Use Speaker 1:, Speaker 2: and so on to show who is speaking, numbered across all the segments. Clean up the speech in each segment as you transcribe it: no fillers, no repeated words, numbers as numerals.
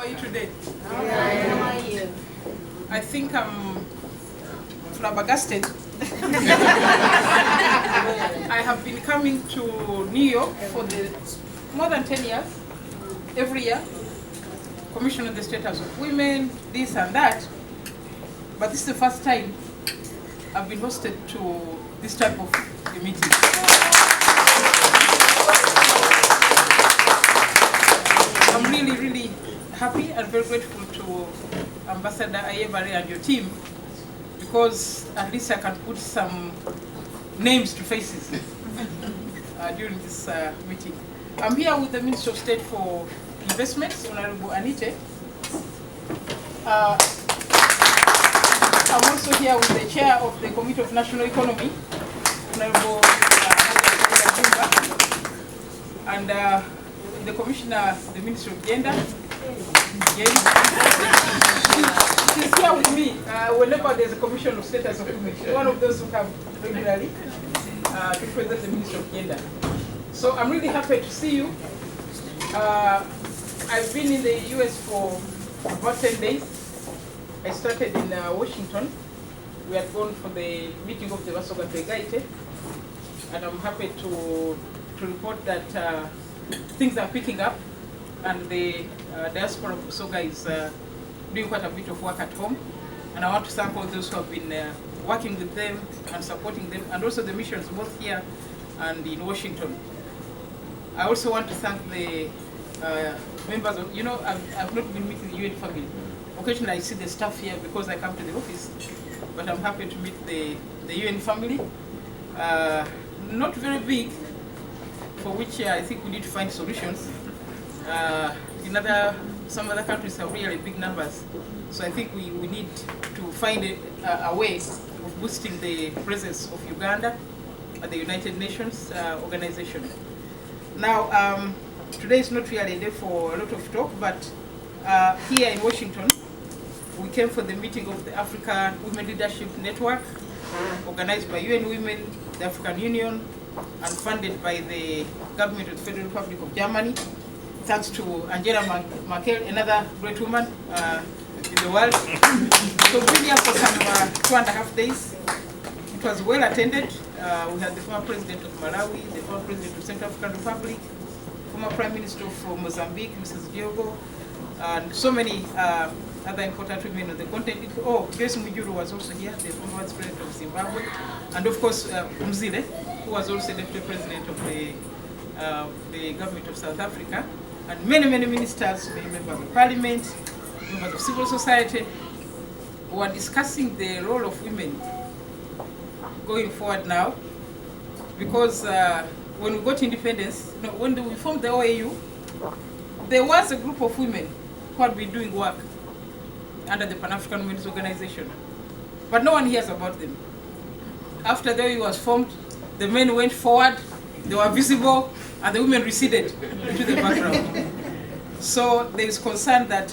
Speaker 1: you today?
Speaker 2: How are you?
Speaker 1: I think I'm flabbergasted. I have been coming to New York for more than 10 years, every year, Commission on the Status of Women, this and that. But this is the first time I've been hosted to this type of a meeting. I'm really, really happy and very grateful to Ambassador Ayebare and your team, because at least I can put some names to faces during this meeting. I'm here with the Minister of State for Investments, Honorable Anite. I'm also here with the Chair of the Committee of National Economy, Honorable and the Commissioner, the Minister of Gender. She's here with me whenever there's a Commission of Status of Women. She's one of those who come regularly to present the Minister of Gender. So I'm really happy to see you. I've been in the US for about 10 days. I started in Washington. We had gone for the meeting of the Basoga Tegaite, and I'm happy to report that things are picking up, and the diaspora of Basoga is doing quite a bit of work at home. And I want to thank all those who have been working with them and supporting them, and also the missions both here and in Washington. I also want to thank the members of, I've not been meeting the UN family. Occasionally I see the staff here because I come to the office, but I'm happy to meet the UN family. Not very big, for which I think we need to find solutions. Some other countries have really big numbers, so I think we need to find a way of boosting the presence of Uganda at the United Nations organization. Now, today is not really a day for a lot of talk, but here in Washington, we came for the meeting of the African Women Leadership Network, organized by UN Women, the African Union, and funded by the government of the Federal Republic of Germany. Thanks to Angela Merkel, another great woman in the world. So we've been here for some 2.5 days. It was well attended. We had the former president of Malawi, the former president of Central African Republic, former prime minister of Mozambique, Mrs. Diogo, and so many other important women on the continent. Joyce Mujuru was also here, the former vice president of Zimbabwe, and of course Mzile, who was also deputy president of the government of South Africa, and many ministers, many members of parliament, members of civil society, who are discussing the role of women going forward now, because when we got independence, when we formed the OAU, there was a group of women who had been doing work under the Pan-African Women's Organization, but no one hears about them. After the OAU was formed, the men went forward, they were visible, and the women receded into the background. So there is concern that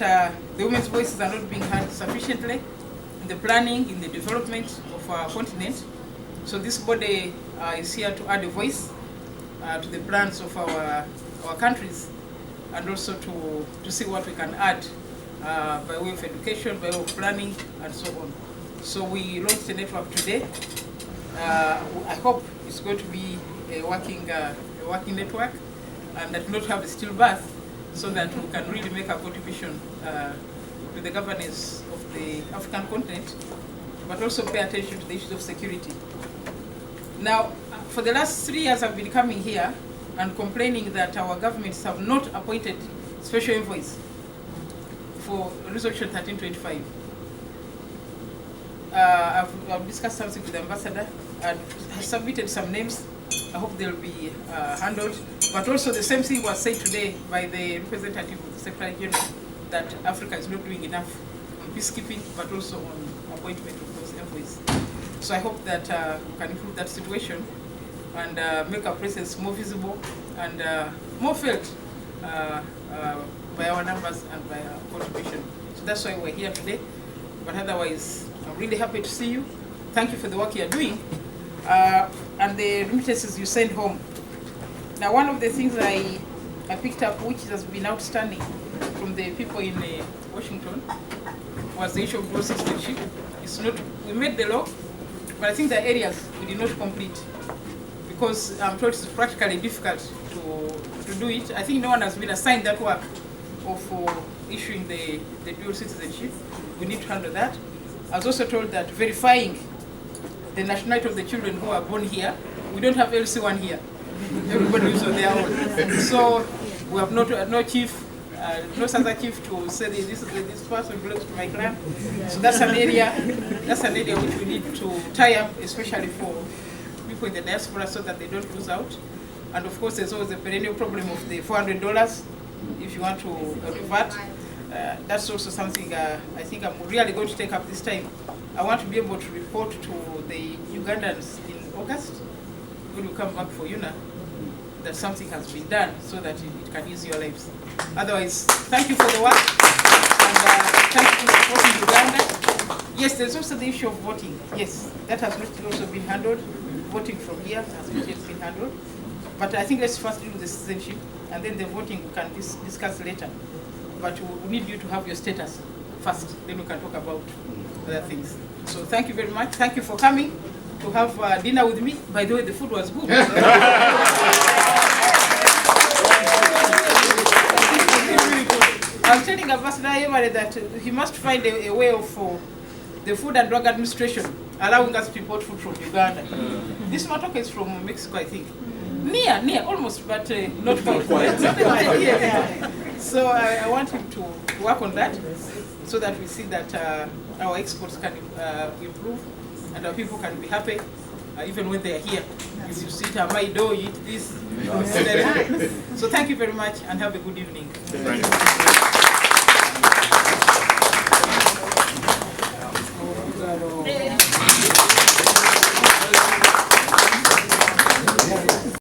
Speaker 1: the women's voices are not being heard sufficiently in the planning, in the development of our continent. So this body is here to add a voice to the plans of our countries, and also to see what we can add by way of education, by way of planning, and so on. So we launched a network today. I hope it's going to be a working network, and that will not have a stillbirth, so that we can really make a contribution to the governance of the African continent, but also pay attention to the issues of security. Now, for the last 3 years I've been coming here and complaining that our governments have not appointed special envoys for Resolution 1325. I've discussed something with the ambassador and submitted some names. I hope they'll be handled. But also the same thing was said today by the representative of the Secretary General, that Africa is not doing enough on peacekeeping, but also on appointment of those envoys. So I hope that we can improve that situation and make our presence more visible and more felt by our numbers and by our contribution. So that's why we're here today. But otherwise, I'm really happy to see you. Thank you for the work you're doing. And the remittances you send home. Now, one of the things I picked up, which has been outstanding from from the people in Washington was the issue of dual citizenship. It's not, we made the law, but I think the areas we did not complete because I'm told it's practically difficult to do it. I think no one has been assigned that work of issuing the dual citizenship. We need to handle that. I was also told that verifying the nationality of the children who are born here, we don't have LC1 here. Everybody is on their own. So we have no chief, no other chief to say this person belongs to my clan. So that's an area which we need to tie up, especially for people in the diaspora, so that they don't lose out. And of course, there's always the perennial problem of the $400 if you want to revert. That's also something I think I'm really going to take up this time. I want to be able to report to the Ugandans in August, when we come back for UNA, that something has been done so that it can ease your lives. Otherwise, thank you for the work, and thank you for supporting Uganda. Yes, there's also the issue of voting. Yes, that has not also been handled. Voting from here has not yet been handled. But I think let's first do the citizenship, and then the voting we can discuss later. But we need you to have your status first, then we can talk about other things. So thank you very much. Thank you for coming to have dinner with me. By the way, the food was good. I was telling Adonia Ayebare that he must find a way of the Food and Drug Administration allowing us to import food from Uganda. This matoke is from Mexico, I think. Near, almost, but not quite. So I want him to work on that so that we see that our exports can improve and our people can be happy even when they are here. If you sit at my door, you eat this. So thank you very much and have a good evening.
Speaker 3: Thank you.